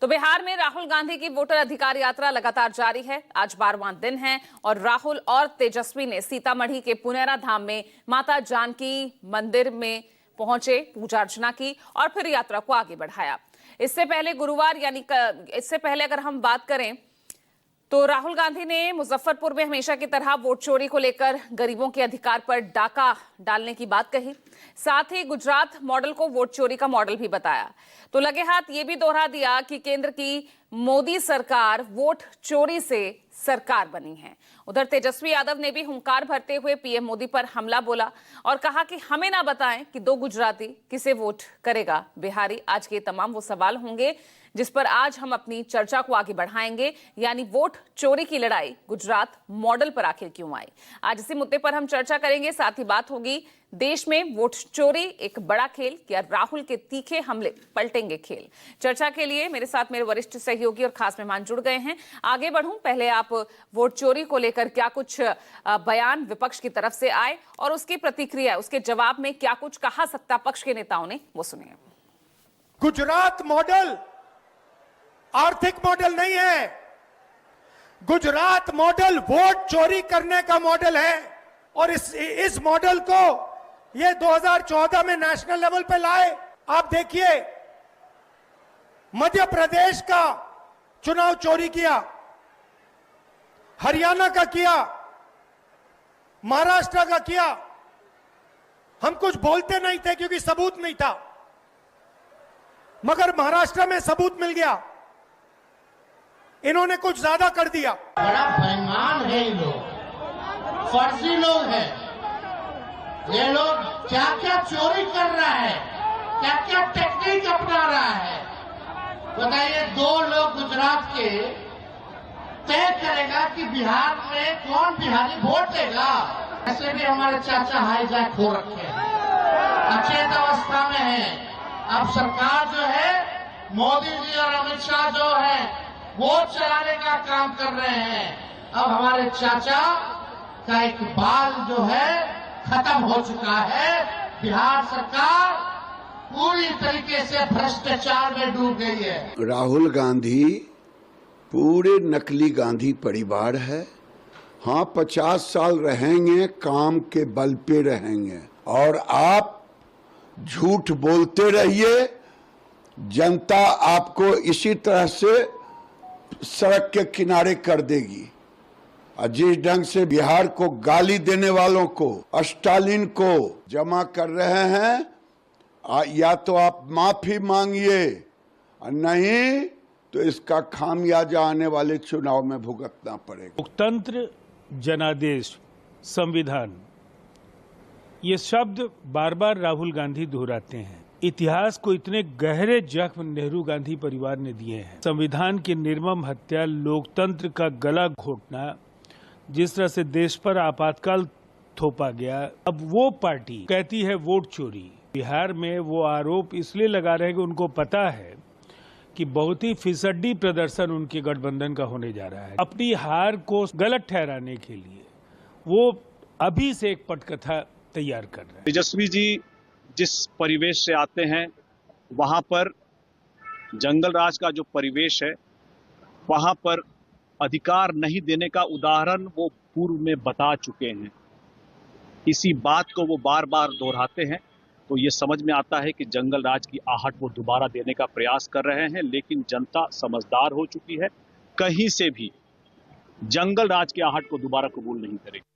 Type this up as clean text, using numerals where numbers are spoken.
तो बिहार में राहुल गांधी की वोटर अधिकार यात्रा लगातार जारी है। आज 12वां दिन है और राहुल और तेजस्वी ने सीतामढ़ी के पुनेरा धाम में माता जानकी मंदिर में पहुंचे, पूजा अर्चना की और फिर यात्रा को आगे बढ़ाया। इससे पहले गुरुवार इससे पहले अगर हम बात करें तो राहुल गांधी ने मुजफ्फरपुर में हमेशा की तरह वोट चोरी को लेकर गरीबों के अधिकार पर डाका डालने की बात कही। साथ ही गुजरात मॉडल को वोट चोरी का मॉडल भी बताया। तो लगे हाथ ये भी दोहरा दिया कि केंद्र की मोदी सरकार वोट चोरी से सरकार बनी है। उधर तेजस्वी यादव ने भी हुंकार भरते हुए पीएम मोदी पर हमला बोला और कहा कि हमें ना बताएं कि 2 गुजराती किसे वोट करेगा बिहारी। आज के तमाम वो सवाल होंगे जिस पर आज हम अपनी चर्चा को आगे बढ़ाएंगे, यानी वोट चोरी की लड़ाई गुजरात मॉडल पर आखिर क्यों आई। आज इसी मुद्दे पर हम चर्चा करेंगे। साथ ही बात होगी देश में वोट चोरी एक बड़ा खेल या राहुल के तीखे हमले पलटेंगे खेल। चर्चा के लिए मेरे साथ मेरे वरिष्ठ सहयोगी और खास मेहमान जुड़ गए हैं। आगे बढ़ूं, पहले आप वोट चोरी को लेकर क्या कुछ बयान विपक्ष की तरफ से आए और उसकी प्रतिक्रिया, उसके जवाब में क्या कुछ कहा सत्ता पक्ष के नेताओं ने, वो सुनिए। गुजरात मॉडल आर्थिक मॉडल नहीं है। गुजरात मॉडल वोट चोरी करने का मॉडल है और इस मॉडल को ये 2014 में नेशनल लेवल पे लाए। आप देखिए, मध्य प्रदेश का चुनाव चोरी किया, हरियाणा का किया, महाराष्ट्र का किया। हम कुछ बोलते नहीं थे क्योंकि सबूत नहीं था, मगर महाराष्ट्र में सबूत मिल गया। इन्होंने कुछ ज्यादा कर दिया। बड़ा बेईमान है ये लोग, फर्जी लोग हैं ये लोग। क्या क्या चोरी कर रहा है, क्या क्या टेक्निक अपना रहा है, बताइए। 2 लोग गुजरात के तय करेगा कि बिहार में कौन बिहारी वोट देगा। ऐसे भी हमारे चाचा हाईजैक हो रखे हैं, अचेत अवस्था में है। अब सरकार जो है, मोदी जी और अमित शाह जो है वोट चलाने का काम कर रहे हैं। अब हमारे चाचा का एक बाल जो है खत्म हो चुका है। बिहार सरकार पूरी तरीके से भ्रष्टाचार में डूब गई है। राहुल गांधी पूरे नकली गांधी परिवार है। हाँ, 50 साल रहेंगे, काम के बल पे रहेंगे और आप झूठ बोलते रहिए। जनता आपको इसी तरह से सड़क के किनारे कर देगी। और जिस ढंग से बिहार को गाली देने वालों को, स्टालिन को जमा कर रहे हैं, या तो आप माफी मांगिए और नहीं तो इसका खामियाजा आने वाले चुनाव में भुगतना पड़ेगा। लोकतंत्र, जनादेश, संविधान, ये शब्द बार बार राहुल गांधी दोहराते हैं। इतिहास को इतने गहरे जख्म नेहरू गांधी परिवार ने दिए हैं। संविधान की निर्मम हत्या, लोकतंत्र का गला घोटना, जिस तरह से देश पर आपातकाल थोपा गया, अब वो पार्टी कहती है वोट चोरी। बिहार में वो आरोप इसलिए लगा रहे हैं कि उनको पता है कि बहुत ही फिसड्डी प्रदर्शन उनके गठबंधन का होने जा रहा है। अपनी हार को गलत ठहराने के लिए वो अभी से एक पटकथा तैयार कर रहे हैं। तेजस्वी जी जिस परिवेश से आते हैं, वहां पर जंगल राज का जो परिवेश है, वहां पर अधिकार नहीं देने का उदाहरण वो पूर्व में बता चुके हैं। इसी बात को वो बार बार दोहराते हैं, तो ये समझ में आता है कि जंगल राज की आहट वो दोबारा देने का प्रयास कर रहे हैं। लेकिन जनता समझदार हो चुकी है, कहीं से भी जंगल राज की आहट को दोबारा कबूल नहीं करेगी।